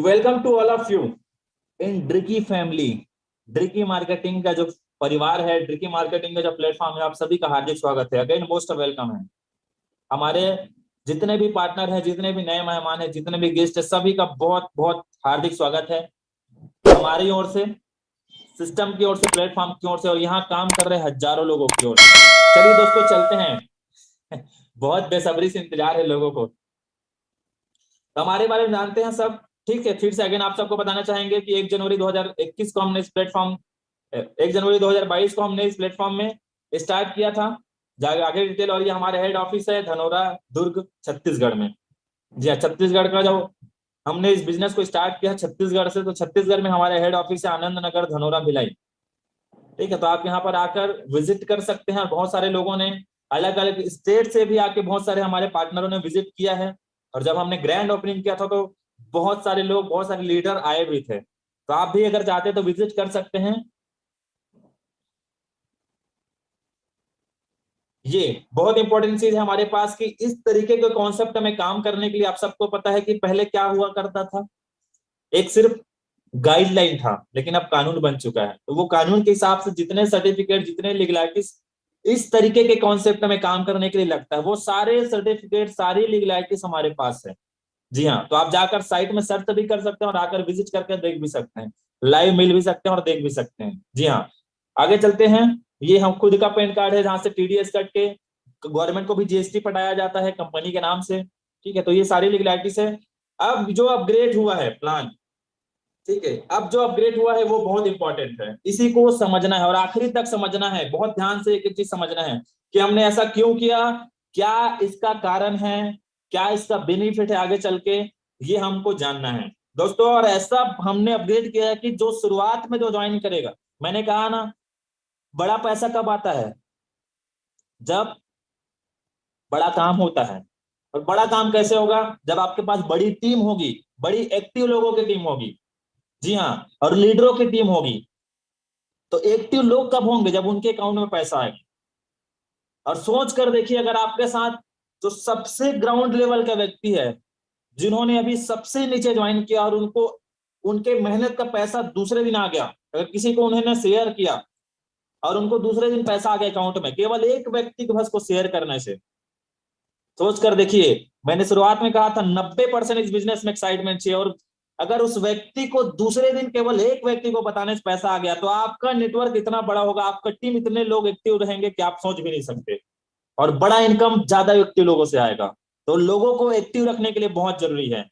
Welcome to all of you in Driki family. Driki marketing का जो परिवार है, ड्रिकी मार्केटिंग का जो प्लेटफॉर्म है, आप सभी का हार्दिक स्वागत है। अगेन मोस्ट वेलकम है। हमारे जितने भी पार्टनर हैं, जितने भी नए मेहमान हैं, जितने भी गेस्ट हैं, सभी का बहुत बहुत हार्दिक स्वागत है हमारी ओर से, सिस्टम की ओर से, प्लेटफॉर्म की ओर से, और यहाँ काम कर रहे हजारों लोगों की ओर से। चलिए दोस्तों चलते हैं। बहुत बेसब्री से इंतजार है लोगों को। तो हमारे बारे में जानते हैं सब, ठीक है। फिर से अगेन आप सबको बताना चाहेंगे कि 1 जनवरी 2021 को हमने इस प्लेटफॉर्म 1 जनवरी 2022 को हमने इस प्लेटफॉर्म में स्टार्ट किया था। आगे डिटेल, और ये हमारे हेड ऑफिस है धनोरा, दुर्ग, छत्तीसगढ़ में। जी हाँ, छत्तीसगढ़ का जो हमने इस बिजनेस को स्टार्ट किया छत्तीसगढ़ से, तो छत्तीसगढ़ में हमारे हेड ऑफिस है आनंद नगर, धनोरा, भिलाई। ठीक है, तो आप यहाँ पर आकर विजिट कर सकते हैं। बहुत सारे लोगों ने अलग अलग स्टेट से भी आके, बहुत सारे हमारे पार्टनरों ने विजिट किया है। और जब हमने ग्रैंड ओपनिंग किया था तो बहुत सारे लोग, बहुत सारे लीडर आए भी थे। तो आप भी अगर चाहते हैं तो विजिट कर सकते हैं। ये बहुत इंपॉर्टेंट चीज है हमारे पास कि इस तरीके के कॉन्सेप्ट में काम करने के लिए, आप सबको पता है कि पहले क्या हुआ करता था। एक सिर्फ गाइडलाइन था, लेकिन अब कानून बन चुका है। तो वो कानून के हिसाब से जितने सर्टिफिकेट, जितने लीगलाइटीज इस तरीके के कॉन्सेप्ट में काम करने के लिए लगता है, वो सारे सर्टिफिकेट, सारी लीगलाइटीज हमारे पास है। जी हाँ, तो आप जाकर साइट में सर्च भी कर सकते हैं और आकर विजिट करके देख भी सकते हैं, लाइव मिल भी सकते हैं और देख भी सकते हैं। जी हाँ, आगे चलते हैं। ये हम खुद का पैन कार्ड है, जहां से टीडीएस कट के गवर्नमेंट को भी जीएसटी पटाया जाता है कंपनी के नाम से। ठीक है, तो ये सारी लीगलाइटीज है। अब जो अपग्रेड हुआ है प्लान, ठीक है, अब जो अपग्रेड हुआ है वो बहुत इंपॉर्टेंट है। इसी को समझना है और आखिरी तक समझना है। बहुत ध्यान से एक एक चीज समझना है कि हमने ऐसा क्यों किया, क्या इसका कारण है, क्या इसका बेनिफिट है आगे चल के, ये हमको जानना है दोस्तों। और ऐसा हमने अपग्रेड किया है कि जो शुरुआत में जो ज्वाइन करेगा, मैंने कहा ना, बड़ा पैसा कब आता है, जब बड़ा काम होता है। और बड़ा काम कैसे होगा, जब आपके पास बड़ी टीम होगी, बड़ी एक्टिव लोगों की टीम होगी। जी हाँ, और लीडरों की टीम होगी। तो एक्टिव लोग कब होंगे, जब उनके अकाउंट में पैसा आएगा। और सोच कर देखिए, अगर आपके साथ जो सबसे ग्राउंड लेवल का व्यक्ति है, जिन्होंने अभी सबसे नीचे ज्वाइन किया और उनको उनके मेहनत का पैसा दूसरे दिन आ गया, अगर किसी को उन्होंने शेयर किया और उनको दूसरे दिन पैसा आ गया अकाउंट में, केवल एक व्यक्ति के बस को शेयर करने से, सोच कर देखिए। मैंने शुरुआत में कहा था 90% इस बिजनेस में एक्साइटमेंट चाहिए, और अगर उस व्यक्ति को दूसरे दिन केवल एक व्यक्ति को बताने से पैसा आ गया, तो आपका नेटवर्क इतना बड़ा होगा, आपका टीम इतने लोग एक्टिव रहेंगे कि आप सोच भी नहीं सकते। और बड़ा इनकम ज्यादा एक्टिव लोगों से आएगा। तो लोगों को एक्टिव रखने के लिए बहुत जरूरी है।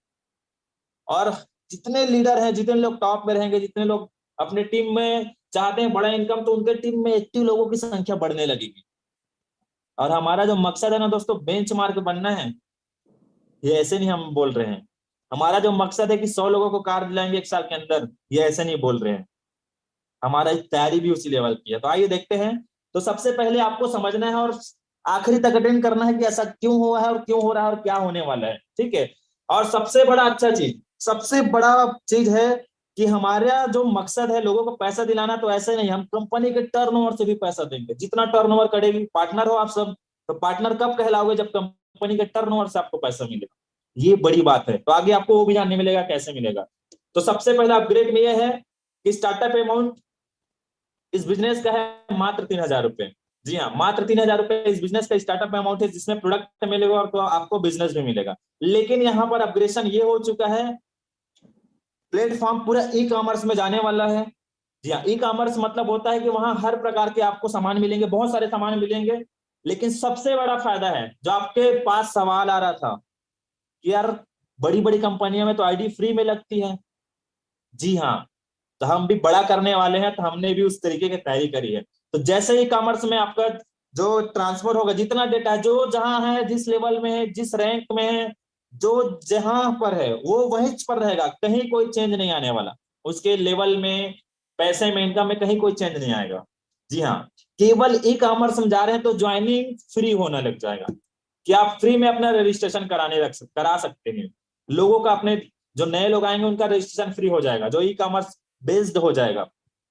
और जितने लीडर हैं, जितने लोग टॉप में रहेंगे, जितने लोग अपने टीम में चाहते हैं बड़ा इनकम, तो उनके टीम में एक्टिव लोगों की संख्या बढ़ने लगेगी। और हमारा जो मकसद है ना दोस्तों, बेंचमार्क बनना है। ये ऐसे नहीं हम बोल रहे हैं। हमारा जो मकसद है कि 100 लोगों को कार दिलाएंगे 1 साल के अंदर, ये ऐसे नहीं बोल रहे हैं। हमारा तैयारी भी उसी लेवल की है। तो आइए देखते हैं। तो सबसे पहले आपको समझना है और आखिरी तक अटेंड करना है कि ऐसा क्यों हुआ है और क्यों हो रहा है और क्या होने वाला है। ठीक है, और सबसे बड़ा अच्छा चीज, सबसे बड़ा चीज है कि हमारा जो मकसद है लोगों को पैसा दिलाना, तो ऐसे नहीं, हम कंपनी के टर्नओवर से भी पैसा देंगे। जितना टर्नओवर करेगी, पार्टनर हो आप सब, तो पार्टनर कब कहलाओगे, जब कंपनी के टर्नओवर से आपको पैसा मिलेगा। ये बड़ी बात है। तो आगे आपको वो भी जानने मिलेगा कैसे मिलेगा। तो सबसे पहले अपग्रेड में यह है कि स्टार्टअप अमाउंट इस बिजनेस का है मात्र 3,000 रुपए। जी हाँ, मात्र 3,000 रुपए इस बिजनेस का स्टार्टअप अमाउंट है, जिसमें प्रोडक्ट मिलेगा और तो आपको बिजनेस भी मिलेगा। लेकिन यहाँ पर अपग्रेडेशन ये हो चुका है, प्लेटफॉर्म पूरा ई कॉमर्स में जाने वाला है। जी हाँ, ई कॉमर्स मतलब होता है कि वहां हर प्रकार के आपको सामान मिलेंगे, बहुत सारे सामान मिलेंगे। लेकिन सबसे बड़ा फायदा है, जो आपके पास सवाल आ रहा था कि यार बड़ी बड़ी कंपनियों में तो आईडी फ्री में लगती है। जी हाँ, तो हम भी बड़ा करने वाले हैं, तो हमने भी उस तरीके की तैयारी करी है। तो जैसे ही कॉमर्स में आपका जो ट्रांसफर होगा, जितना डेटा है, जो जहां है, जिस लेवल में है, जिस रैंक में है, जो जहां पर है, वो वहीं पर रहेगा, कहीं कोई चेंज नहीं आने वाला। उसके लेवल में, पैसे में, इनकम में कहीं कोई चेंज नहीं आएगा। जी हाँ, केवल ई कॉमर्स में जा रहे हैं तो ज्वाइनिंग फ्री होने लग जाएगा, कि आप फ्री में अपना रजिस्ट्रेशन करा सकते हैं। लोगों का, अपने जो नए लोग आएंगे उनका रजिस्ट्रेशन फ्री हो जाएगा, जो ई कॉमर्स बेस्ड हो जाएगा।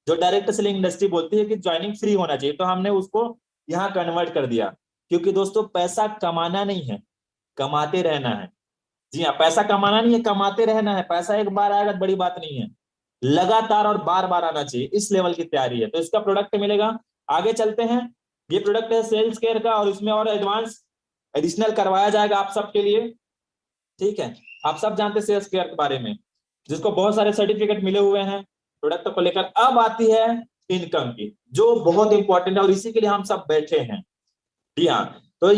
जो डायरेक्ट सेलिंग इंडस्ट्री बोलती है कि ज्वाइनिंग फ्री होना चाहिए, तो हमने उसको यहाँ कन्वर्ट कर दिया। क्योंकि दोस्तों पैसा कमाना नहीं है, कमाते रहना है। जी हाँ, पैसा कमाना नहीं है, कमाते रहना है। पैसा एक बार आएगा तो बड़ी बात नहीं है, लगातार और बार बार आना चाहिए, इस लेवल की तैयारी है। तो इसका प्रोडक्ट मिलेगा। आगे चलते हैं। ये प्रोडक्ट है सेल्स केयर का, और इसमें और एडवांस एडिशनल करवाया जाएगा आप सबके लिए। ठीक है, आप सब जानते हैं सेल्स केयर के बारे में, जिसको बहुत सारे सर्टिफिकेट मिले हुए हैं प्रोडक्ट को लेकर। अब आती है इनकम की, जो बहुत इंपॉर्टेंट है, और इसी के लिए हम सब बैठे हैं। जी हाँ, तो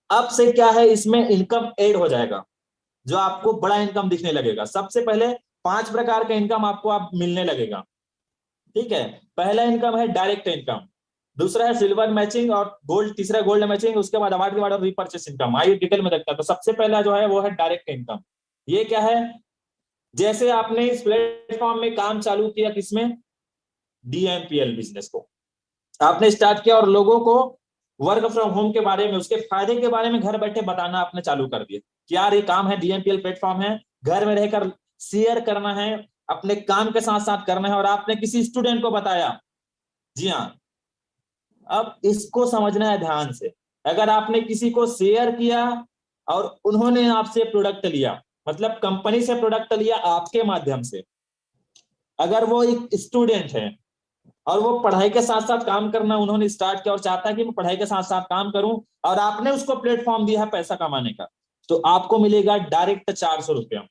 अब से क्या है, इसमें इनकम ऐड हो जाएगा, जो आपको बड़ा इनकम दिखने लगेगा। सबसे पहले 5 प्रकार का इनकम आपको आप मिलने लगेगा। ठीक है, पहला इनकम है डायरेक्ट इनकम, दूसरा है सिल्वर मैचिंग और गोल्ड, तीसरा गोल्ड मैचिंग, उसके बाद अवार्ड रिवार्ड और रिपर्चेस इनकम। आइए डिटेल में देखते हैं। तो सबसे पहला जो है वो है डायरेक्ट इनकम। ये क्या है, जैसे आपने इस प्लेटफॉर्म में काम चालू किया, किसमें, डीएमपीएल बिजनेस को आपने स्टार्ट किया, और लोगों को वर्क फ्रॉम होम के बारे में, उसके फायदे के बारे में घर बैठे बताना आपने चालू कर दिया कि यार ये काम है, डीएमपीएल प्लेटफॉर्म है, घर में रहकर शेयर करना है, अपने काम के साथ साथ करना है, और आपने किसी स्टूडेंट को बताया। जी हाँ, अब इसको समझना है ध्यान से। अगर आपने किसी को शेयर किया और उन्होंने आपसे प्रोडक्ट लिया, मतलब कंपनी से प्रोडक्ट लिया आपके माध्यम से, अगर वो एक स्टूडेंट है और वो पढ़ाई के साथ साथ काम करना उन्होंने स्टार्ट किया और चाहता है कि मैं पढ़ाई के साथ साथ काम करूं, और आपने उसको प्लेटफॉर्म दिया है पैसा कमाने का, तो आपको मिलेगा डायरेक्ट 400 रुपया।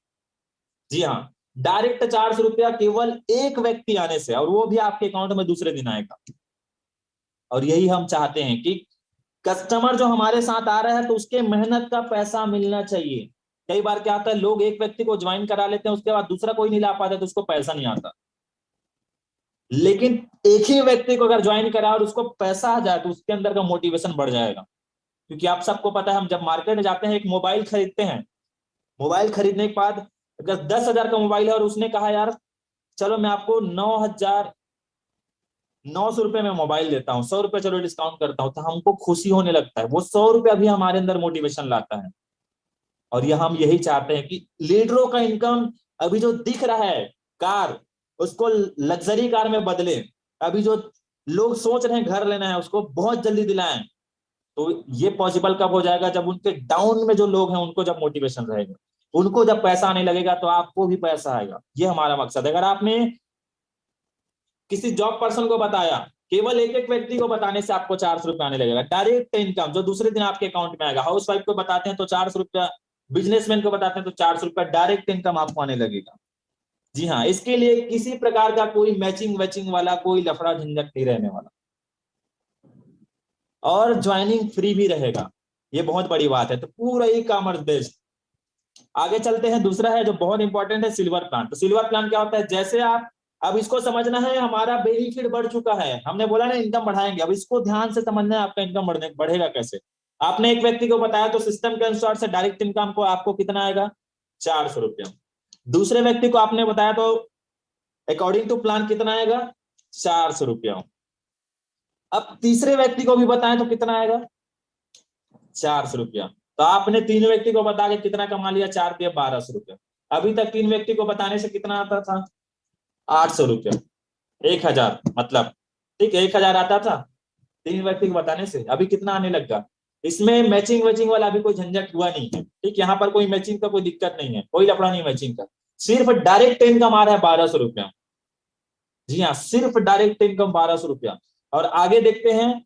जी हाँ, डायरेक्ट 400 रुपया केवल एक व्यक्ति आने से, और वो भी आपके अकाउंट में दूसरे दिन आएगा। और यही हम चाहते हैं कि कस्टमर जो हमारे साथ आ रहा है तो उसके मेहनत का पैसा मिलना चाहिए। कई बार क्या होता है, लोग एक व्यक्ति को ज्वाइन करा लेते हैं, उसके बाद दूसरा कोई नहीं ला पाता, तो उसको पैसा नहीं आता। लेकिन एक ही व्यक्ति को अगर ज्वाइन करा और उसको पैसा आ जाए, तो उसके अंदर का मोटिवेशन बढ़ जाएगा। क्योंकि आप सबको पता है, हम जब मार्केट में जाते हैं, एक मोबाइल खरीदते हैं, मोबाइल खरीदने के बाद अगर 10,000 का मोबाइल है और उसने कहा यार चलो मैं आपको 9,900 रुपए में मोबाइल देता हूँ, 100 रुपए चलो डिस्काउंट करता हूँ, तो हमको खुशी होने लगता है। वो 100 रुपया भी हमारे अंदर मोटिवेशन लाता है। और यह हम यही चाहते हैं कि लीडरों का इनकम अभी जो दिख रहा है, कार, उसको लग्जरी कार में बदले। अभी जो लोग सोच रहे हैं घर लेना है, उसको बहुत जल्दी दिलाएं। तो ये पॉसिबल कब हो जाएगा, जब उनके डाउन में जो लोग हैं उनको जब मोटिवेशन रहेगा, उनको जब पैसा आने लगेगा, तो आपको भी पैसा आएगा। ये हमारा मकसद है। अगर आपने किसी जॉब पर्सन को बताया, केवल एक एक व्यक्ति को बताने से आपको 400 रुपये आने लगेगा डायरेक्ट इनकम, जो दूसरे दिन आपके अकाउंट में आएगा। हाउस वाइफ को बताते हैं तो 400 रुपया, बिजनेसमैन को बताते हैं तो 400 रुपया डायरेक्ट इनकम आपको आने लगेगा। जी हाँ, इसके लिए किसी प्रकार का कोई मैचिंग वैचिंग वाला कोई लफड़ा झंझट नहीं रहने वाला, और ज्वाइनिंग फ्री भी रहेगा। ये बहुत बड़ी बात है। तो पूरा ई कॉमर्स बेस्ड। आगे चलते हैं। दूसरा है जो बहुत इंपॉर्टेंट है, सिल्वर प्लान। तो सिल्वर प्लान क्या होता है, जैसे आप, अब इसको समझना है, हमारा बेनिफिट बढ़ चुका है, हमने बोला ना इनकम बढ़ाएंगे, अब इसको ध्यान से समझना है आपका इनकम बढ़ेगा कैसे। आपने एक व्यक्ति को बताया तो सिस्टम के अनुसार से डायरेक्ट इनकम को आपको कितना आएगा, 400 रुपया। दूसरे व्यक्ति को आपने बताया तो अकॉर्डिंग टू प्लान कितना आएगा, 400 रुपया। अब तीसरे व्यक्ति को भी बताएं तो कितना आएगा, 400 रुपया। तो आपने 3 व्यक्ति को बता के कितना कमा लिया, 4 दिया 1200 रुपया। अभी तक 3 व्यक्ति को बताने से कितना आता था, 800 रुपया, 1,000 मतलब। ठीक है, 1,000 आता था 3 व्यक्ति को बताने से, अभी कितना आने लगा। इसमें मैचिंग वैचिंग वाला अभी कोई झंझट हुआ नहीं है। ठीक, यहाँ पर कोई मैचिंग का कोई दिक्कत नहीं है, कोई लफड़ा नहीं मैचिंग का। सिर्फ डायरेक्ट इनकम आ रहा है 1200 रुपया। जी हाँ, सिर्फ डायरेक्ट इनकम 1200 रुपया। और आगे देखते हैं।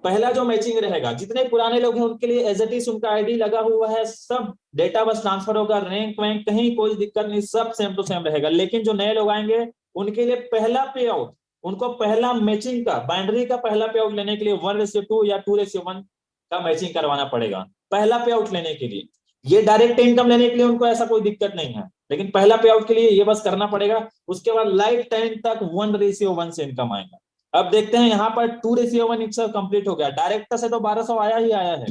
पहला जो मैचिंग रहेगा, जितने पुराने लोग हैं उनके लिए एज इट इज उनका आईडी लगा हुआ है, सब डेटा बस ट्रांसफर होगा, रैंक वैंक कहीं कोई दिक्कत नहीं, सब सेम टू सेम रहेगा। लेकिन जो नए लोग आएंगे उनके लिए पहला पे आउट, उनको पहला मैचिंग का, बाइनरी का पहला पे आउट लेने के लिए 1:2 या 2:1 का मैचिंग करवाना पड़ेगा, पहला पे आउट लेने के लिए। ये डायरेक्ट इनकम लेने के लिए उनको ऐसा कोई दिक्कत नहीं है, लेकिन पहला पे आउट के लिए ये बस करना पड़ेगा। उसके बाद लाइफ टाइम तक 1:1 से इनकम आएगा। अब देखते हैं, यहाँ पर 2:1 इक्सल कंप्लीट हो गया। डायरेक्टर से तो 1200 आया ही आया है,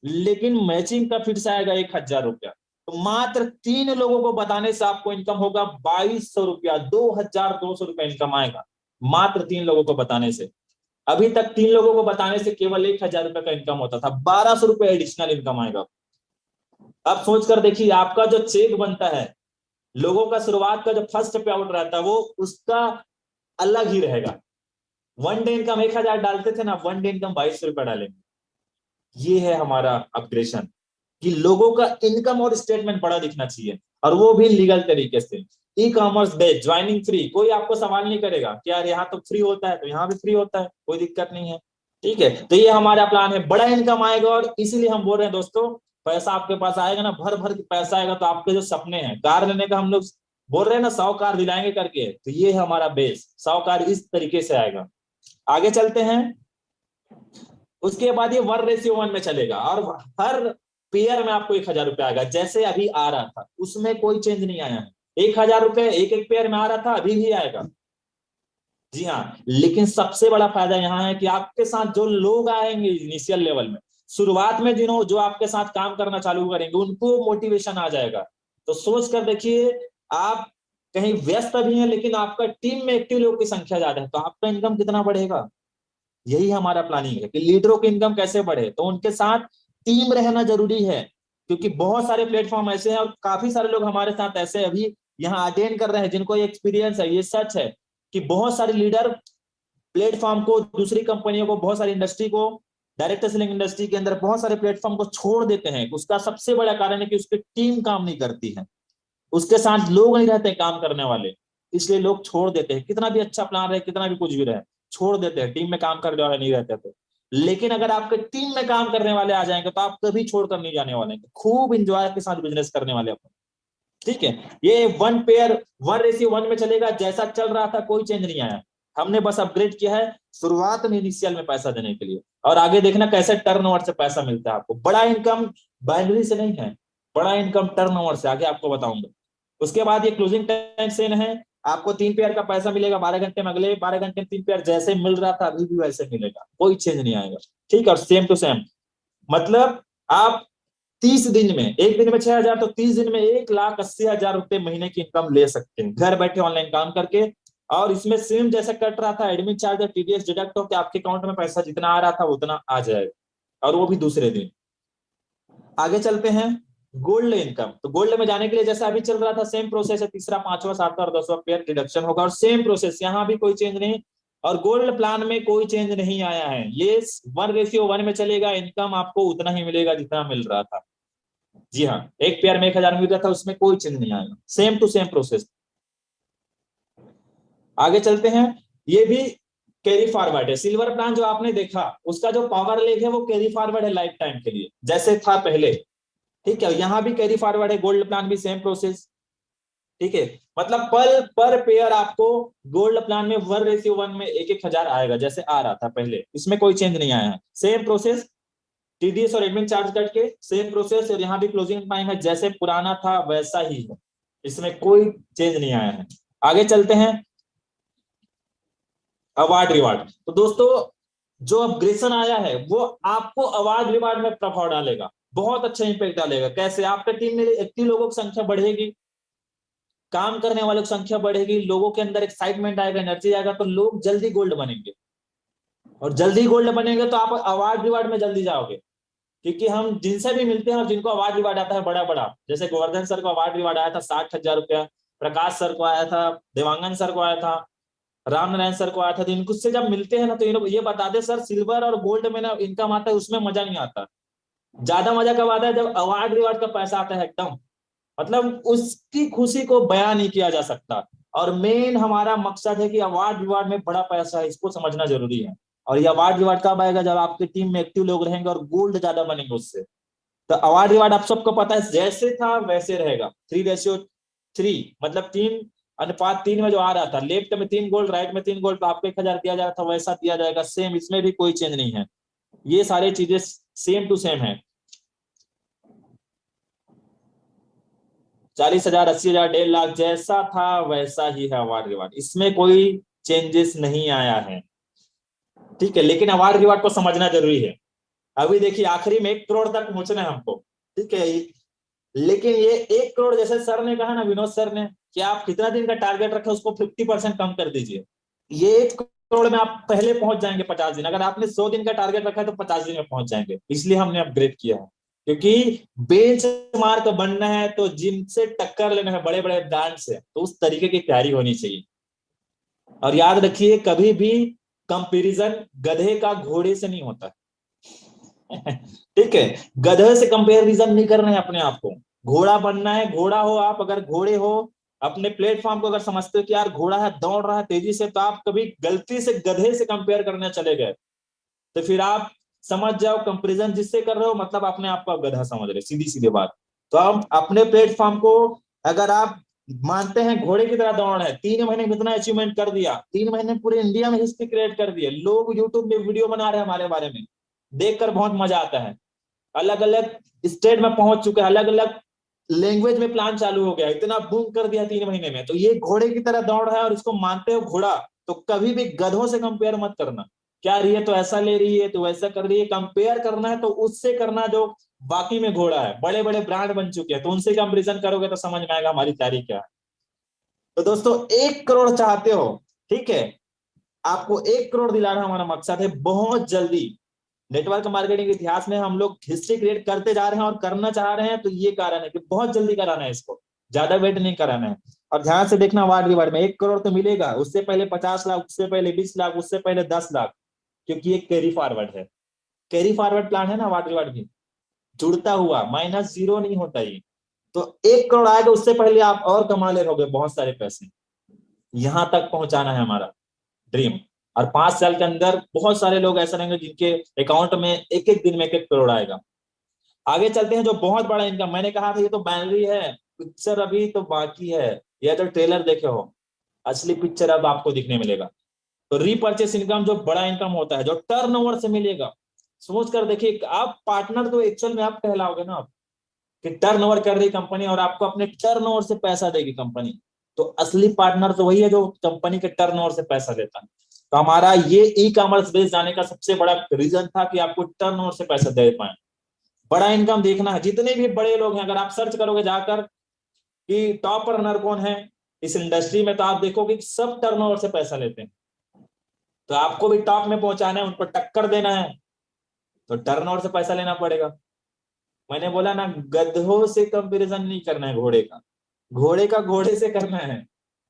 लेकिन मैचिंग का फिर से आएगा 1,000 रुपया। तो मात्र 3 लोगों को बताने से आपको इनकम होगा 2,200 रुपया, 2,200 रुपया इनकम आएगा मात्र 3 लोगों को बताने से। अभी तक 3 लोगों को बताने से केवल 1,000 रुपया का इनकम होता था, 1,200 रुपया एडिशनल इनकम आएगा। अब सोच कर देखिए, आपका जो चेक बनता है, लोगों का शुरुआत का जो फर्स्ट पे आउट रहता है वो उसका अलग ही रहेगा। 1 डे इनकम 1,000 डालते थे ना, 1 डे इनकम 2,200 रुपया डालेंगे। ये है हमारा अपग्रेशन। कि लोगों का इनकम और स्टेटमेंट बड़ा दिखना चाहिए, और वो भी लीगल तरीके से। E commerce based, joining free, कोई आपको सवाल नहीं करेगा कि यार यहाँ तो फ्री होता है तो यहाँ भी फ्री होता है, कोई दिक्कत नहीं है। ठीक है, तो ये हमारा प्लान है, बड़ा इनकम आएगा, और इसीलिए हम बोल रहे हैं दोस्तों, पैसा आपके पास आएगा ना, भर भर के पैसा आएगा, तो आपके जो सपने हैं कार लेने का, हम लोग बोल रहे हैं ना 100 कार दिलाएंगे करके, तो ये है हमारा बेस, 100 कार इस तरीके से आएगा। आगे चलते हैं। उसके बाद ये 1:1 में चलेगा, और हर पेयर में आपको 1,000 रुपया आएगा, जैसे अभी आ रहा था, उसमें कोई चेंज नहीं आया है। 1,000 रुपये एक एक पेयर में आ रहा था, अभी भी आएगा। जी हाँ, लेकिन सबसे बड़ा फायदा यहाँ है कि आपके साथ जो लोग आएंगे इनिशियल लेवल में, शुरुआत में जिन्हों जो आपके साथ काम करना चालू करेंगे, उनको मोटिवेशन आ जाएगा। तो सोच कर देखिए, आप कहीं व्यस्त भी हैं, लेकिन आपका टीम में एक्टिव लोगों की संख्या ज्यादा है, तो आपका इनकम कितना बढ़ेगा। यही हमारा प्लानिंग है कि लीडरों की इनकम कैसे बढ़े, तो उनके साथ टीम रहना जरूरी है, क्योंकि बहुत सारे प्लेटफॉर्म ऐसे हैं, और काफी सारे लोग हमारे साथ ऐसे अभी यहाँ अटेंड कर रहे हैं जिनको एक्सपीरियंस है। ये सच है कि बहुत सारे लीडर प्लेटफॉर्म को, दूसरी कंपनियों को, बहुत सारी इंडस्ट्री को, डायरेक्ट सेलिंग इंडस्ट्री के अंदर बहुत सारे प्लेटफॉर्म को छोड़ देते हैं। उसका सबसे बड़ा कारण है कि उसकी टीम काम नहीं करती है, उसके साथ लोग नहीं रहते काम करने वाले, इसलिए लोग छोड़ देते हैं। कितना भी अच्छा प्लान रहे, कितना भी कुछ भी रहे, छोड़ देते हैं, टीम में काम करने वाले नहीं रहते तो। लेकिन अगर आपके टीम में काम करने वाले आ जाएंगे, तो आप कभी छोड़कर नहीं जाने वाले, खूब इंजॉय के साथ बिजनेस करने वाले अपन। ठीक है, ये 1:1 में चलेगा, जैसा चल रहा था कोई चेंज नहीं आया, हमने बस अपग्रेड किया है शुरुआत में इनिशियल में पैसा देने के लिए, और आगे देखना कैसे टर्नओवर से पैसा मिलता है आपको। बड़ा इनकम बाइनरी से नहीं है, बड़ा इनकम टर्नओवर से, आगे आपको बताऊंगा। उसके बाद ये क्लोजिंग टाइम सेम है, आपको 3 पेयर का पैसा मिलेगा 12 घंटे में, अगले 12 घंटे में 3 पेयर जैसे मिल रहा था अभी भी वैसे मिलेगा, कोई चेंज नहीं आएगा। ठीक है, और सेम टू सेम, मतलब आप 30 दिन में, एक दिन में 6,000, तो 30 दिन में 1,80,000 रुपए महीने की इनकम ले सकते हैं, घर बैठे ऑनलाइन काम करके। और इसमें सेम जैसे कट रहा था एडमिन चार्ज और टीडीएस डिडक्ट होकर आपके अकाउंट में पैसा जितना आ रहा था उतना आ जाएगा, और वो भी दूसरे दिन। आगे चलते हैं, गोल्ड इनकम। तो गोल्ड में जाने के लिए जैसा अभी चल रहा था सेम प्रोसेस है, तीसरा, पांचवा, सातवां और 10वां पेयर डिडक्शन होगा, और सेम प्रोसेस, यहाँ भी कोई चेंज नहीं। और गोल्ड प्लान में कोई चेंज नहीं आया है, ये 1:1 में चलेगा, इनकम आपको उतना ही मिलेगा जितना मिल रहा था। जी हाँ, एक पेयर में 1,000 मिल रहा था, उसमें कोई चेंज नहीं आएगा, सेम टू सेम प्रोसेस। आगे चलते हैं, ये भी कैरी फॉरवर्ड है। सिल्वर प्लान जो आपने देखा, उसका जो पावर लेग है वो कैरी फॉरवर्ड है लाइफ टाइम के लिए, जैसे था पहले। ठीक है, यहाँ भी कैरी फॉरवर्ड है, गोल्ड प्लान भी सेम प्रोसेस। ठीक है, मतलब पर पेयर आपको गोल्ड प्लान में 1:1 में 1,000 आएगा, जैसे आ रहा था पहले, इसमें कोई चेंज नहीं आया है, सेम प्रोसेस, टीडीएस और एडमिन चार्ज कट के सेम प्रोसेस, और यहाँ भी क्लोजिंग टाइम है जैसे पुराना था वैसा ही है, इसमें कोई चेंज नहीं आया है। आगे चलते हैं, अवार्ड रिवार्ड। तो दोस्तों, जो अपग्रेशन आया है वो आपको अवार्ड रिवार्ड में प्रभाव डालेगा, बहुत अच्छा इंपैक्ट डालेगा। कैसे, आपका टीम में एक्टिव लोगों की संख्या बढ़ेगी, काम करने वालों की संख्या बढ़ेगी, लोगों के अंदर एक्साइटमेंट आएगा, एनर्जी आएगा, तो लोग जल्दी गोल्ड बनेंगे, और जल्दी गोल्ड बनेंगे तो आप अवार्ड रिवार्ड में जल्दी जाओगे। क्योंकि हम जिनसे भी मिलते हैं और जिनको अवार्ड रिवार्ड आता है बड़ा बड़ा, जैसे गोवर्धन सर को अवार्ड रिवार्ड आया था 60,000 रुपया, प्रकाश सर को आया था, देवांगन सर को आया था, राम नारायण सर को आया था, तो इनको से जब मिलते हैं ना, तो ये बताते सर, सिल्वर और गोल्ड में ना इनकम आता है, उसमें मजा नहीं आता, ज्यादा मजा कब आता है, जब अवार्ड रिवार्ड का पैसा आता है एकदम, मतलब उसकी खुशी को बयान नहीं किया जा सकता। और मेन हमारा मकसद है कि अवार्ड रिवार्ड में बड़ा पैसा है, इसको समझना जरूरी है। और ये अवार्ड रिवार्ड कब आएगा, जब आपकी टीम में एक्टिव लोग रहेंगे और गोल्ड ज्यादा बनेंगे उससे। तो अवार्ड रिवार्ड आप सबको पता है, जैसे था वैसे रहेगा, 3:3, मतलब 3:3 में जो आ रहा था, लेफ्ट में 3 गोल्ड, राइट में 3 गोल्ड, तो आपको 1,000 दिया जा रहा था वैसा दिया जाएगा, सेम, इसमें भी कोई चेंज नहीं है, ये सारी चीजें सेम टू सेम है। 40,000, 80,000, 1.5 लाख जैसा था वैसा ही है अवार्ड रिवार्ड, इसमें कोई चेंजेस नहीं आया है। ठीक है, लेकिन अवार्ड रिवार्ड को समझना जरूरी है। अभी देखिए, आखिरी में 1 करोड़ तक पहुंचना है हमको। ठीक है, लेकिन ये 1 करोड़, जैसे सर ने कहा ना, विनोद सर ने, कि आप कितना दिन का टारगेट रखे उसको 50% कम कर दीजिए। ये 1 करोड़ में आप पहले पहुंच जाएंगे 50 दिन, अगर आपने 100 दिन का टारगेट रखा है तो 50 दिन में पहुंच जाएंगे, इसलिए हमने अपग्रेड किया है। क्योंकि बेंचमार्क बनना है तो जिनसे टक्कर लेना है, बड़े बड़े ब्रांड से, तो उस तरीके की तैयारी होनी चाहिए। और याद रखिए, कभी भी कंपैरिजन गधे का घोड़े से नहीं होता। ठीक है, गधे से कंपेरिजन नहीं कर रहे हैं अपने आप को। घोड़ा बनना है, घोड़ा हो आप, अगर घोड़े हो, अपने प्लेटफॉर्म को अगर समझते हो कि यार घोड़ा है, दौड़ रहा है तेजी से, तो आप कभी गलती से गधे से कंपेयर करने चले गए, तो फिर आप समझ जाओ कंपेरिजन जिससे कर रहे हो मतलब अपने आप को आप गधा समझ रहे, सीधी सीधी बात। तो आप अपने प्लेटफॉर्म को, अगर आप मानते हैं घोड़े की तरह दौड़ है, 3 महीने में इतना अचीवमेंट कर दिया, 3 महीने में पूरे इंडिया में हिस्ट्री क्रिएट कर दिया, लोग यूट्यूब में वीडियो बना रहे हैं हमारे बारे में, देखकर बहुत मजा आता है। अलग अलग स्टेट में पहुंच चुके हैं, अलग अलग लैंग्वेज में प्लान चालू हो गया, इतना बूम कर दिया 3 महीने में। तो ये घोड़े की तरह दौड़ है और इसको मानते हो घोड़ा, तो कभी भी गधों से कंपेयर मत करना। क्या रही है तो ऐसा ले रही है तो वैसा कर रही है, कंपेयर करना है तो उससे करना जो बाकी में घोड़ा है, बड़े बड़े ब्रांड बन चुके हैं, तो उनसे कंपेरिजन करोगे तो समझ में आएगा हमारी तैयारी क्या है। तो दोस्तों 1 करोड़ चाहते हो, ठीक है, आपको 1 करोड़ दिलाना हमारा मकसद है बहुत जल्दी। नेटवर्क मार्केटिंग इतिहास में हम लोग हिस्ट्री क्रिएट करते जा रहे हैं और करना चाह रहे हैं, तो ये कारण है कि बहुत जल्दी कराना है इसको, ज्यादा वेट नहीं कराना है। और ध्यान से देखना, वार्ड रिवार्ड में 1 करोड़ तो मिलेगा, उससे पहले 50 लाख, उससे पहले 20 लाख, उससे पहले 10 लाख, क्योंकि ये कैरी फॉरवर्ड है, कैरी फॉरवर्ड प्लान है ना वार्ड रिवार्ड भी, जुड़ता हुआ, माइनस जीरो नहीं होता ये। तो 1 करोड़ आएगा उससे पहले आप और कमा ले रहोगे बहुत सारे पैसे, यहां तक पहुंचाना है हमारा ड्रीम। और 5 साल के अंदर बहुत सारे लोग ऐसे रहेंगे जिनके अकाउंट में एक एक दिन में 1 1 करोड़ आएगा। आगे चलते हैं, जो बहुत बड़ा इनकम, मैंने कहा था ये तो बैनरी है, पिक्चर अभी तो बाकी है, या तो ट्रेलर देखे हो, असली पिक्चर अब आपको दिखने मिलेगा। तो रीपर्चेस इनकम जो बड़ा इनकम होता है, जो टर्नओवर से मिलेगा, सोच कर देखिए, आप पार्टनर तो एक्चुअल में आप कहलाओगे ना, आप कि टर्नओवर कर रही कंपनी और आपको अपने टर्नओवर से पैसा देगी कंपनी, तो असली पार्टनर तो वही है जो कंपनी के टर्नओवर से पैसा देता है। तो हमारा ये ई कॉमर्स बेस जाने का सबसे बड़ा रीजन था कि आपको टर्नओवर से पैसा दे पाए। बड़ा इनकम देखना है, जितने भी बड़े लोग हैं, अगर आप सर्च करोगे जाकर कि टॉप रनर कौन है इस इंडस्ट्री में, तो आप देखोगे कि सब टर्नओवर से पैसा लेते हैं। तो आपको भी टॉप में पहुंचाना है, उनको टक्कर देना है, तो टर्नओवर से पैसा लेना पड़ेगा। मैंने बोला ना, गधों से कंपैरिजन नहीं करना है घोड़े का, घोड़े का घोड़े से करना है,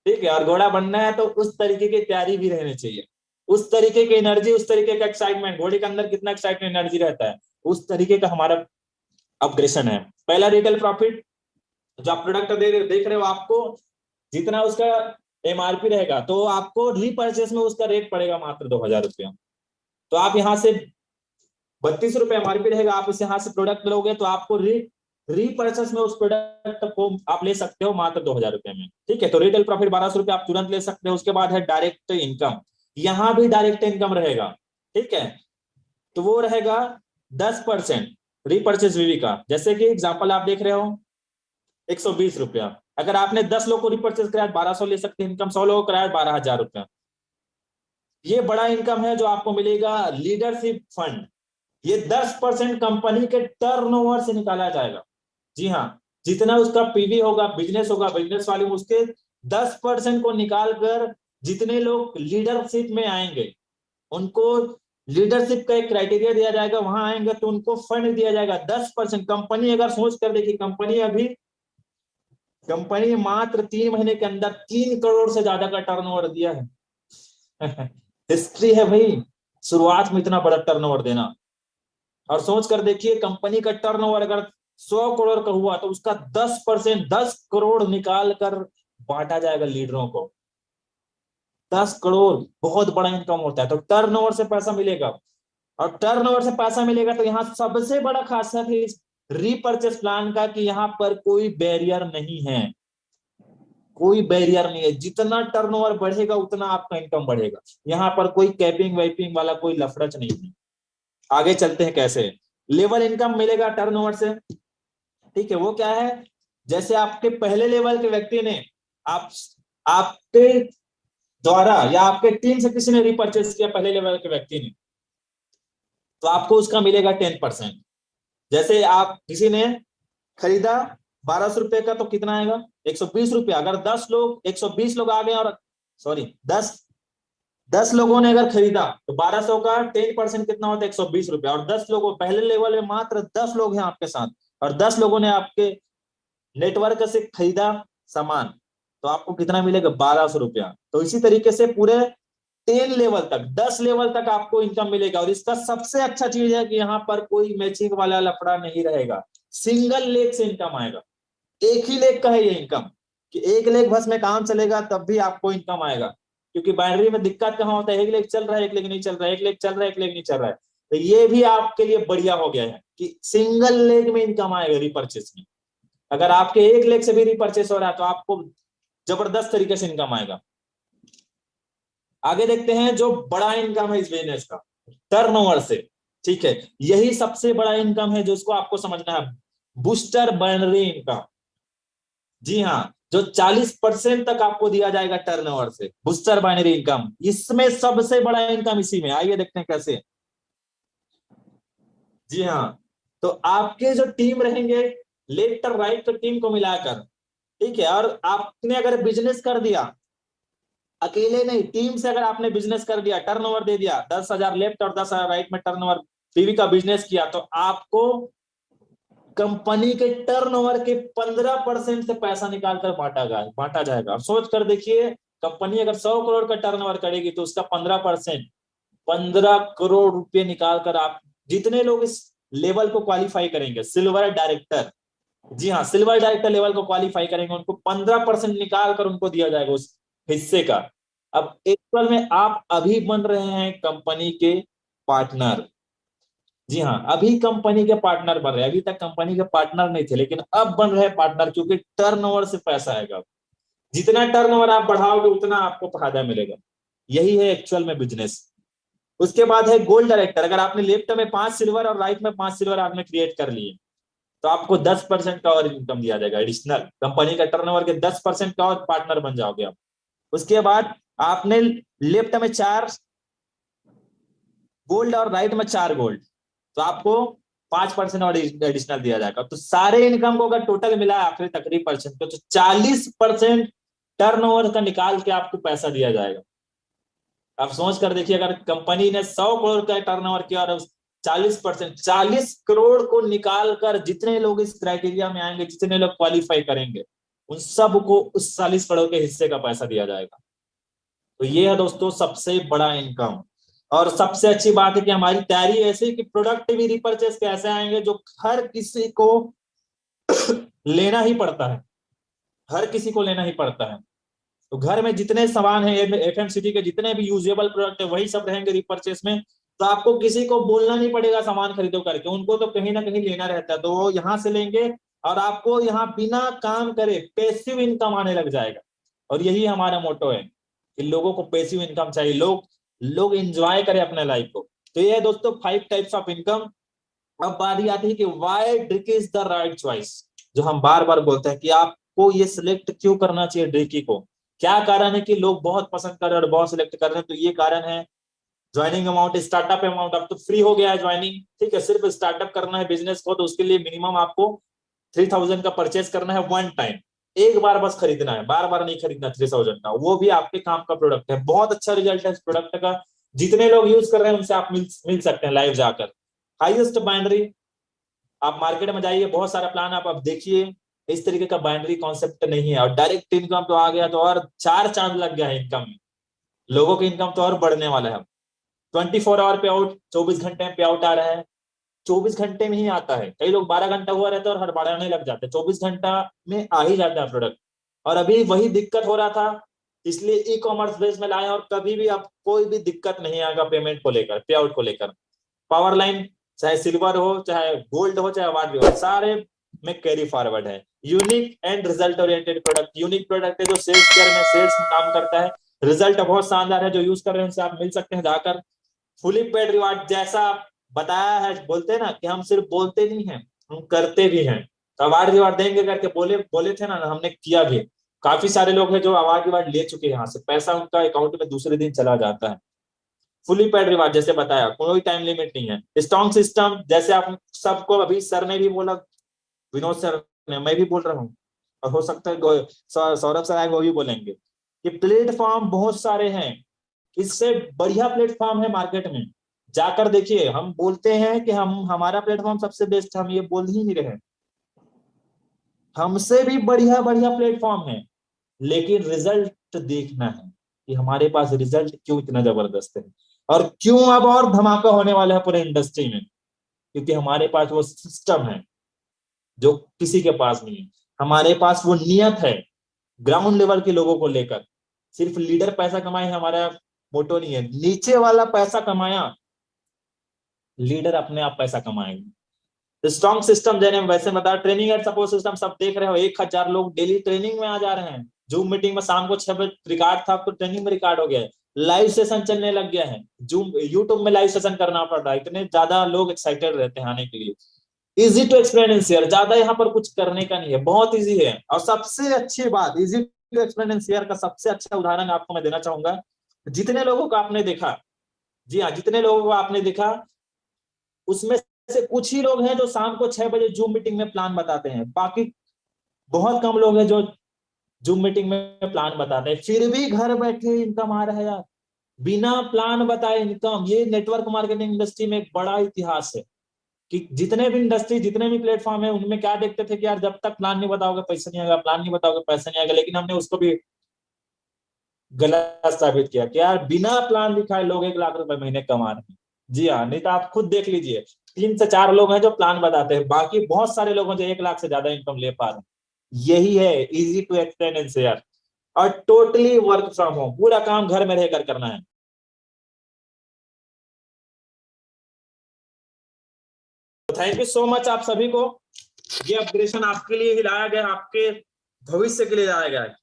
ठीक है। और घोड़ा बनना है तो उस तरीके की तैयारी भी रहनी चाहिए, उस तरीके की एनर्जी, उस तरीके का एक्साइटमेंट, घोड़े के अंदर कितना एक्साइटमेंट एनर्जी रहता है, उस तरीके का हमारा अपग्रेशन है। पहला रिटेल प्रॉफिट, जो आप प्रोडक्ट देख रहे हो, आपको जितना उसका एमआरपी रहेगा, तो आपको रीपर्चेस में उसका रेट पड़ेगा मात्र 2,000 रुपया। तो आप यहाँ से 32 रुपए एमआरपी रहेगा, आप इस यहाँ से प्रोडक्ट लोगे तो आपको रीपर्चेस में उस प्रोडक्ट को आप ले सकते हो मात्र 2,000 रुपए में, ठीक है। तो रिटेल प्रॉफिट 1,200 रुपए आप तुरंत ले सकते हो। उसके बाद है डायरेक्ट इनकम, यहाँ भी डायरेक्ट इनकम रहेगा, ठीक है। तो वो रहेगा 10% रीपर्चेस वीवी का। जैसे कि एग्जाम्पल आप देख रहे हो 120 रुपया, अगर आपने 10 लोग को रिपर्चेस कराया 1,200 ले सकते हैं इनकम, 100 लोग को कराया 12,000 रुपया। ये बड़ा इनकम है जो आपको मिलेगा लीडरशिप फंड। ये 10% कंपनी के टर्नओवर से निकाला जाएगा। जी हाँ, जितना उसका पीवी होगा, बिजनेस होगा, बिजनेस वाले उसके 10% को निकाल कर जितने लोग लीडरशिप में आएंगे उनको लीडरशिप का एक क्राइटेरिया दिया जाएगा, वहां आएंगे तो उनको फंड दिया जाएगा 10%। कंपनी अगर सोच कर देखिए, कंपनी मात्र 3 महीने के अंदर 3 करोड़ से ज्यादा का टर्नओवर दिया है। हिस्ट्री है भाई, शुरुआत में इतना बड़ा टर्नओवर देना। और सोच कर देखिए, कंपनी का टर्नओवर अगर 100 करोड़ का हुआ तो उसका 10%, 10 करोड़ निकाल कर बांटा जाएगा लीडरों को। 10 करोड़ बहुत बड़ा इनकम होता है। तो टर्नओवर से पैसा मिलेगा, और टर्नओवर से पैसा मिलेगा तो यहाँ सबसे बड़ा खासियत है इस रीपर्चेस प्लान का कि यहाँ पर कोई बैरियर नहीं है, कोई बैरियर नहीं है। जितना टर्नओवर बढ़ेगा उतना आपका इनकम बढ़ेगा, यहाँ पर कोई कैपिंग वैपिंग वाला कोई लफड़च नहीं है। आगे चलते हैं, कैसे लेवल इनकम मिलेगा टर्नओवर से, ठीक है। वो क्या है, जैसे आपके पहले लेवल के व्यक्ति ने आप आपके द्वारा या आपके टीम से किसी ने रिपर्चेस किया पहले लेवल के व्यक्ति ने, तो आपको उसका मिलेगा 10%। जैसे आप किसी ने खरीदा 1,200 रुपए का, तो कितना आएगा 120 रुपया। अगर 120 लोग आ गए, और सॉरी 10 लोगों ने अगर खरीदा तो 1,200 का 10% कितना होता है 120 रुपया। और 10 लोगों, पहले लेवल में मात्र 10 लोग हैं आपके साथ, और 10 लोगों ने आपके नेटवर्क से खरीदा सामान, तो आपको कितना मिलेगा 1,200 रुपया। तो इसी तरीके से पूरे 10 लेवल तक, 10 लेवल तक आपको इनकम मिलेगा। और इसका सबसे अच्छा चीज है कि यहाँ पर कोई मैचिंग वाला लफड़ा नहीं रहेगा, सिंगल लेग से इनकम आएगा। एक ही लेग का है ये इनकम, कि एक लेग बस में काम चलेगा तब भी आपको इनकम आएगा। क्योंकि बाइनरी में दिक्कत कहाँ होता है, एक लेग चल रहा है एक लेग नहीं चल रहा है, एक लेग चल रहा है एक लेग नहीं चल रहा है। तो ये भी आपके लिए बढ़िया हो गया है कि सिंगल लेग में इनकम आएगा रिपर्चेस में। अगर आपके एक लेग से भी रिपर्चेस हो रहा है तो आपको जबरदस्त तरीके से इनकम आएगा। आगे देखते हैं जो बड़ा इनकम है इस बिजनेस का, टर्नओवर से। ठीक है, यही सबसे बड़ा इनकम है जो इसको आपको समझना है, बूस्टर बाइनरी इनकम। जी हाँ, जो 40% तक आपको दिया जाएगा टर्नओवर से, बूस्टर बाइनरी इनकम, इसमें सबसे बड़ा इनकम इसी में। आइए देखते हैं कैसे। जी हाँ, तो आपके जो टीम रहेंगे लेफ्ट और राइट टीम को मिलाकर, ठीक है, और आपने अगर बिजनेस कर दिया, अकेले नहीं टीम से अगर आपने बिजनेस कर दिया, टर्नओवर दे दिया, 10,000 लेफ्ट और 10,000 राइट में टर्नओवर पीवी का बिजनेस किया, तो आपको कंपनी के टर्नओवर के 15% से पैसा निकालकर बांटा जाएगा। और सोच कर देखिए, कंपनी अगर 100 करोड़ का टर्नओवर करेगी तो उसका 15%, 15 करोड़ रुपए निकालकर आप, जितने लोग इस लेवल को क्वालिफाई करेंगे, सिल्वर डायरेक्टर, जी हाँ, सिल्वर डायरेक्टर लेवल को क्वालिफाई करेंगे, उनको 15% निकाल कर उनको दिया जाएगा उस हिस्से का। अब एक्चुअल में आप अभी बन रहे हैं कंपनी के पार्टनर। जी हाँ, अभी कंपनी के पार्टनर बन रहे हैं, अभी तक कंपनी के पार्टनर नहीं थे लेकिन अब बन रहे पार्टनर, क्योंकि टर्नओवर से पैसा आएगा। जितना टर्नओवर आप बढ़ाओगे उतना आपको फायदा मिलेगा। यही है एक्चुअल में बिजनेस। उसके बाद है गोल्ड डायरेक्टर। अगर आपने लेफ्ट में 5 सिल्वर और राइट में 5 सिल्वर आपने क्रिएट कर लिए, तो आपको 10% का और इनकम दिया जाएगा एडिशनल, कंपनी का टर्नओवर के 10% का और पार्टनर बन जाओगे आप। उसके बाद आपने लेफ्ट में 4 गोल्ड और राइट में 4 गोल्ड, तो आपको 5% और एडिशनल दिया जाएगा। तो सारे इनकम को अगर टोटल मिला आखिरी तकरीब परसेंट तो 40% टर्नओवर का निकाल के आपको पैसा दिया जाएगा। आप सोच कर देखिए, अगर कंपनी ने 100 करोड़ का टर्नओवर किया और 40%, 40 करोड़ को निकाल कर जितने लोग इस क्राइटेरिया में आएंगे, जितने लोग क्वालिफाई करेंगे, उन सबको उस 40 करोड़ के हिस्से का पैसा दिया जाएगा। तो ये है दोस्तों सबसे बड़ा इनकम। और सबसे अच्छी बात है कि हमारी तैयारी ऐसी कि प्रोडक्ट भी रिपर्चेस कैसे आएंगे जो हर किसी को लेना ही पड़ता है, हर किसी को लेना ही पड़ता है। तो घर में जितने सामान है, एफएमसीजी के जितने भी यूजेबल प्रोडक्ट है, वही सब रहेंगे रिपर्चेस में। तो आपको किसी को बोलना नहीं पड़ेगा सामान खरीदो करके, उनको तो कहीं ना कहीं लेना रहता है, तो वो यहाँ से लेंगे और आपको यहाँ बिना काम करे पैसिव इनकम आने लग जाएगा। और यही हमारा मोटो है कि लोगों को पैसिव इनकम चाहिए, लोग लोग एंजॉय करें अपने लाइफ को। तो ये है दोस्तों 5 टाइप्स ऑफ इनकम। अब बारी आती है कि why Driki is the right choice, जो हम बार बार बोलते हैं कि आपको ये सिलेक्ट क्यों करना चाहिए ड्रिकी को। क्या कारण है कि लोग बहुत पसंद कर रहे हैं और बहुत सिलेक्ट कर रहे हैं, तो ये कारण है ज्वाइनिंग अमाउंट, स्टार्टअप अमाउंट अब तो फ्री हो गया है ज्वाइनिंग। ठीक है, सिर्फ स्टार्टअप करना है बिजनेस को, तो उसके लिए मिनिमम आपको 3,000 का परचेस करना है वन टाइम, एक बार बस खरीदना है, बार बार नहीं खरीदना 3,000 का, वो भी आपके काम का प्रोडक्ट है। बहुत अच्छा रिजल्ट है इस प्रोडक्ट का, जितने लोग यूज कर रहे हैं उनसे आप मिल सकते हैं लाइव जाकर। हाईएस्ट बाइनरी, आप मार्केट में जाइए, बहुत सारा प्लान आप देखिए, इस तरीके का बाइनरी कॉन्सेप्ट नहीं है। और डायरेक्ट इनकम तो आ गया तो और 4 चांद लग गया है इनकम में, लोगों की इनकम तो और बढ़ने वाला है। 24 आवर पे आउट, 24 घंटे में पे आउट आ रहा है, 24 घंटे में ही आता है। कई लोग 12 घंटा हुआ रहता है और हड़बड़ाने लग जाते हैं, 24 घंटा में आ ही जाता है प्रोडक्ट। और अभी वही दिक्कत हो रहा था, इसलिए ई कॉमर्स बेस में लाए, और कभी भी आप कोई भी दिक्कत नहीं आएगा पेमेंट को लेकर, पे आउट को लेकर। पावर लाइन चाहे सिल्वर हो, चाहे गोल्ड हो, चाहे वाट हो, सारे में कैरी फॉरवर्ड है। Unique and result oriented product, unique product है जो सेल्स केयर में सेल्स में काम करता है। रिजल्ट बहुत शानदार है, जो यूज कर रहे हैं उनसे आप मिल सकते हैं जाकर। फुली पेड रिवार्ड, जैसा बताया है, बोलते हैं ना कि हम सिर्फ बोलते नहीं हैं, हम करते भी हैं। तो अवार्ड रिवार्ड देंगे करके बोले बोले थे ना, हमने किया भी। काफी सारे लोग हैं जो अवार्ड रिवार्ड ले चुके हैं, यहाँ से पैसा उनका अकाउंट में दूसरे दिन चला जाता है। फुली पेड रिवार्ड जैसे बताया, कोई टाइम लिमिट नहीं है। स्ट्रॉन्ग सिस्टम, जैसे आप सबको अभी सर ने भी बोला, विनोद सर ने, मैं भी बोल रहा हूँ, और हो सकता है सौरभ सर आए वो भी बोलेंगे कि प्लेटफॉर्म बहुत सारे हैं, इससे बढ़िया प्लेटफॉर्म है मार्केट में, जाकर देखिए। हम बोलते हैं कि हम हमारा प्लेटफॉर्म सबसे बेस्ट, हम ये बोल ही नहीं रहे, हमसे भी बढ़िया बढ़िया प्लेटफॉर्म है, लेकिन रिजल्ट देखना है कि हमारे पास रिजल्ट क्यों इतना जबरदस्त है और क्यों अब और धमाका होने वाला है पूरे इंडस्ट्री में, क्योंकि हमारे पास वो सिस्टम है जो किसी के पास नहीं है। हमारे पास वो नियत है ग्राउंड लेवल के लोगों को लेकर। सिर्फ लीडर पैसा कमाए हमारा मोटो नहीं है, नीचे वाला पैसा कमाया, लीडर अपने आप पैसा कमाएंगे। स्ट्रॉन्ग सिस्टम जैसे वैसे बता, ट्रेनिंग एंड सपोर्ट सिस्टम सब देख रहे हो, 1000 लोग डेली ट्रेनिंग में आ जा रहे हैं। जूम मीटिंग में शाम को 6 बजे रिकॉर्ड था, तो ट्रेनिंग में रिकॉर्ड हो गया है। लाइव सेशन चलने लग गया है, जूम यूट्यूब में लाइव सेशन करना पड़ रहा है, इतने ज्यादा लोग एक्साइटेड रहते हैं आने के लिए। Easy to explain and share, ज्यादा यहाँ पर कुछ करने का नहीं है, बहुत इजी है। और सबसे अच्छी बात, easy to explain and share का सबसे अच्छा उदाहरण आपको मैं देना चाहूंगा। जितने लोगों को आपने देखा, जी हाँ, जितने लोगों को आपने देखा, उसमें से कुछ ही लोग हैं जो शाम को 6 बजे जूम मीटिंग में प्लान बताते हैं, बाकी बहुत कम लोग हैं जो जूम मीटिंग में प्लान बताते हैं। फिर भी घर बैठे इनकम आ रहा है यार, बिना प्लान बताए इनकम। ये नेटवर्क मार्केटिंग इंडस्ट्री में एक बड़ा इतिहास है कि जितने भी इंडस्ट्री, जितने भी प्लेटफॉर्म है, उनमें क्या देखते थे कि यार जब तक प्लान नहीं बताओगे पैसा नहीं आएगा, प्लान नहीं बताओगे पैसा नहीं आएगा। लेकिन हमने उसको भी गलत साबित किया कि यार बिना प्लान दिखाए लोग 1 लाख रुपए महीने कमा रहे हैं। जी हाँ, नहीं तो आप खुद देख लीजिए, 3 से 4 लोग हैं जो प्लान बताते हैं, बाकी बहुत सारे लोग हैं जो 1 लाख से ज्यादा इनकम ले पा रहे हैं। यही है easy to explain and share. और टोटली वर्क फ्रॉम होम, पूरा काम घर में रहकर करना है। थैंक यू सो मच आप सभी को। ये अपग्रेडेशन आपके लिए ही लाया गया, आपके भविष्य के लिए लाया गया है।